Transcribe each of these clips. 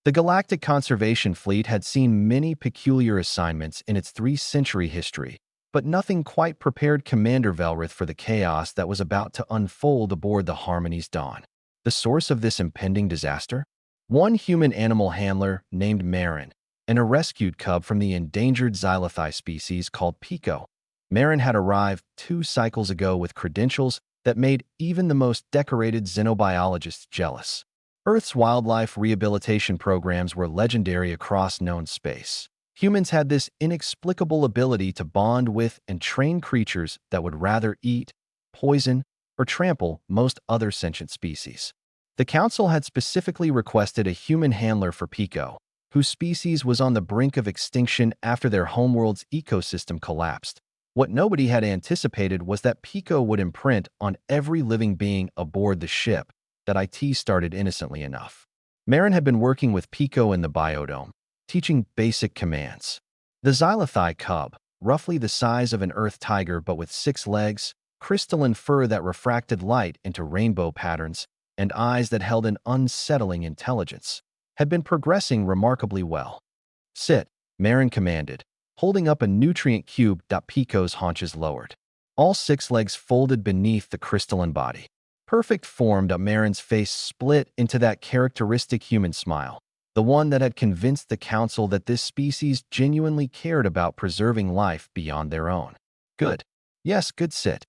The Galactic Conservation Fleet had seen many peculiar assignments in its three-century history, but nothing quite prepared Commander Velrith for the chaos that was about to unfold aboard the Harmony's Dawn. The source of this impending disaster? One human-animal handler named Marin, and a rescued cub from the endangered xylothai species called Pico. Marin had arrived 2 cycles ago with credentials that made even the most decorated xenobiologists jealous. Earth's wildlife rehabilitation programs were legendary across known space. Humans had this inexplicable ability to bond with and train creatures that would rather eat, poison, or trample most other sentient species. The Council had specifically requested a human handler for Pico, whose species was on the brink of extinction after their homeworld's ecosystem collapsed. What nobody had anticipated was that Pico would imprint on every living being aboard the ship that IT started innocently enough. Marin had been working with Pico in the biodome, teaching basic commands. The xylothai cub, roughly the size of an earth tiger but with 6 legs, crystalline fur that refracted light into rainbow patterns, and eyes that held an unsettling intelligence, had been progressing remarkably well. "Sit," Marin commanded, holding up a nutrient cube that Pico's haunches lowered. All 6 legs folded beneath the crystalline body. Perfect form, Marin's face split into that characteristic human smile, the one that had convinced the Council that this species genuinely cared about preserving life beyond their own. Good. Yes, good sit.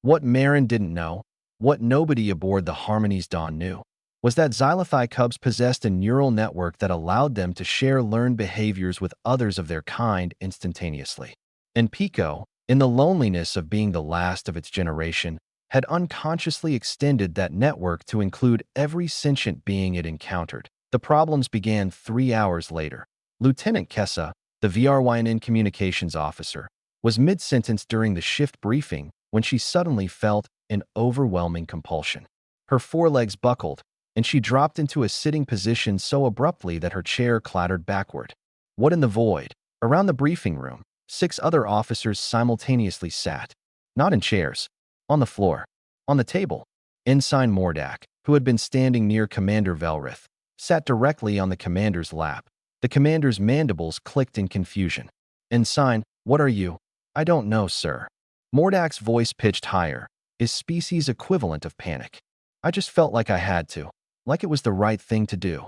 What Marin didn't know, what nobody aboard the Harmony's Dawn knew, was that xylothai cubs possessed a neural network that allowed them to share learned behaviors with others of their kind instantaneously. And Pico, in the loneliness of being the last of its generation, had unconsciously extended that network to include every sentient being it encountered. The problems began 3 hours later. Lieutenant Kessa, the VRYNN communications officer, was mid-sentence during the shift briefing when she suddenly felt an overwhelming compulsion. Her forelegs buckled, and she dropped into a sitting position so abruptly that her chair clattered backward. What in the void? Around the briefing room, 6 other officers simultaneously sat. Not in chairs. On the floor. On the table. Ensign Mordak, who had been standing near Commander Velrith, sat directly on the commander's lap. The commander's mandibles clicked in confusion. "Ensign, what are you?" "I don't know, sir." Mordak's voice pitched higher, his species equivalent of panic. "I just felt like I had to. Like it was the right thing to do."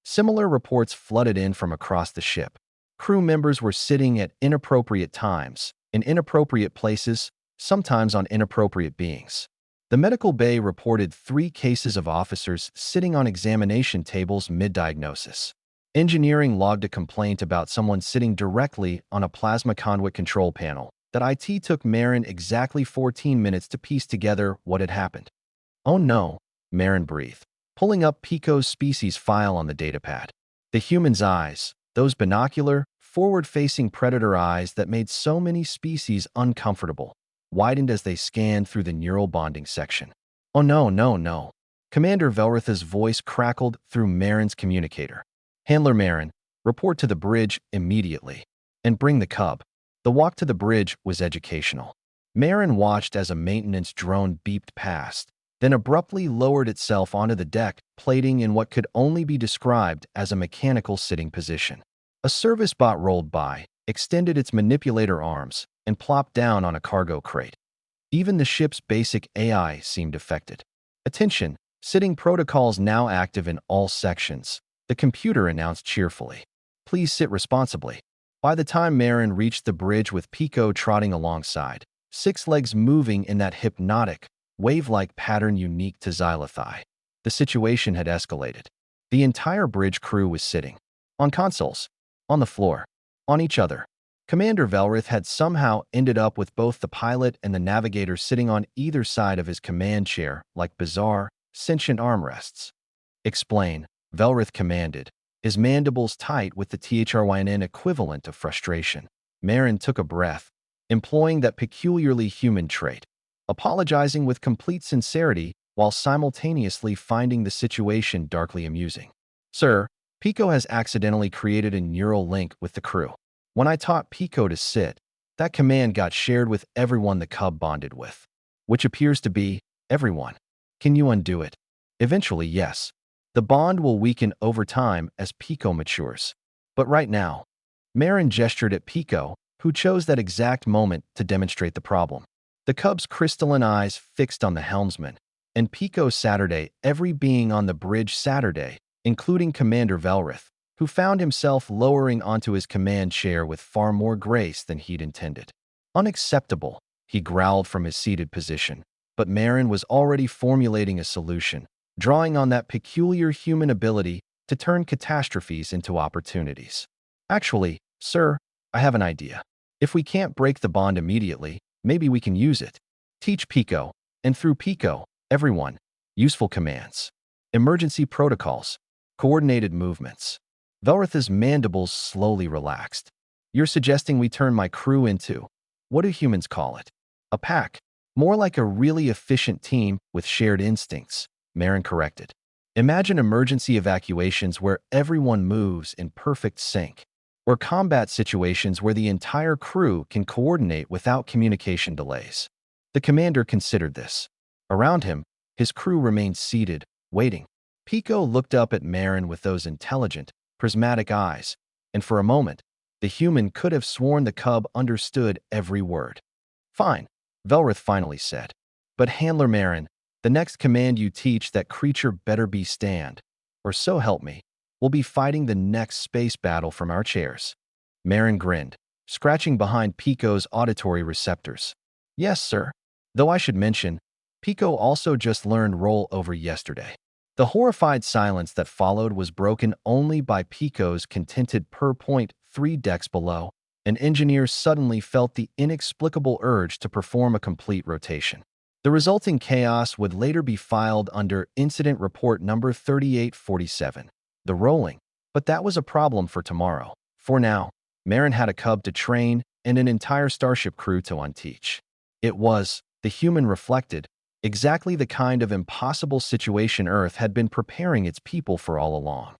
Similar reports flooded in from across the ship. Crew members were sitting at inappropriate times, in inappropriate places, sometimes on inappropriate beings. The medical bay reported 3 cases of officers sitting on examination tables mid-diagnosis. Engineering logged a complaint about someone sitting directly on a plasma conduit control panel that IT took Marin exactly 14 minutes to piece together what had happened. "Oh no," Marin breathed, pulling up Pico's species file on the datapad. The human's eyes, those binocular, forward-facing predator eyes that made so many species uncomfortable, widened as they scanned through the neural bonding section. "Oh no, no, no." Commander Velrith's voice crackled through Marin's communicator. "Handler Marin, report to the bridge immediately. And bring the cub." The walk to the bridge was educational. Marin watched as a maintenance drone beeped past, then abruptly lowered itself onto the deck, plating in what could only be described as a mechanical sitting position. A service bot rolled by, extended its manipulator arms, and plopped down on a cargo crate. Even the ship's basic AI seemed affected. "Attention, sitting protocols now active in all sections," the computer announced cheerfully. "Please sit responsibly." By the time Marin reached the bridge with Pico trotting alongside, 6 legs moving in that hypnotic, wave-like pattern unique to xylothai, the situation had escalated. The entire bridge crew was sitting. On consoles. On the floor. On each other. Commander Velrith had somehow ended up with both the pilot and the navigator sitting on either side of his command chair like bizarre, sentient armrests. "Explain," Velrith commanded, his mandibles tight with the THRYNN equivalent of frustration. Marin took a breath, employing that peculiarly human trait, apologizing with complete sincerity while simultaneously finding the situation darkly amusing. "Sir, Pico has accidentally created a neural link with the crew. When I taught Pico to sit, that command got shared with everyone the cub bonded with, which appears to be everyone. Can you undo it?" "Eventually, yes." The bond will weaken over time as Pico matures. But right now, Marin gestured at Pico, who chose that exact moment to demonstrate the problem. The Cub's crystalline eyes fixed on the helmsman, and Pico Saturday, every being on the bridge Saturday, including Commander Velrith, who found himself lowering onto his command chair with far more grace than he'd intended. Unacceptable, he growled from his seated position, but Marin was already formulating a solution, drawing on that peculiar human ability to turn catastrophes into opportunities. Actually, sir, I have an idea. If we can't break the bond immediately, maybe we can use it. Teach Pico, and through Pico, everyone, useful commands, emergency protocols, coordinated movements. Velrith's mandibles slowly relaxed. You're suggesting we turn my crew into, what do humans call it? A pack. More like a really efficient team with shared instincts, Marin corrected. Imagine emergency evacuations where everyone moves in perfect sync, or combat situations where the entire crew can coordinate without communication delays. The commander considered this. Around him, his crew remained seated, waiting. Pico looked up at Marin with those intelligent, prismatic eyes, and for a moment, the human could have sworn the cub understood every word. Fine, Velrith finally said. But Handler Marin, the next command you teach that creature better be stand, or so help me, we'll be fighting the next space battle from our chairs. Marin grinned, scratching behind Pico's auditory receptors. Yes, sir. Though I should mention, Pico also just learned roll over yesterday. The horrified silence that followed was broken only by Pico's contented purr. 3 decks below, and engineers suddenly felt the inexplicable urge to perform a complete rotation. The resulting chaos would later be filed under Incident Report number 3847, the rolling, but that was a problem for tomorrow. For now, Marin had a cub to train and an entire starship crew to unteach. It was, the human reflected, exactly the kind of impossible situation Earth had been preparing its people for all along.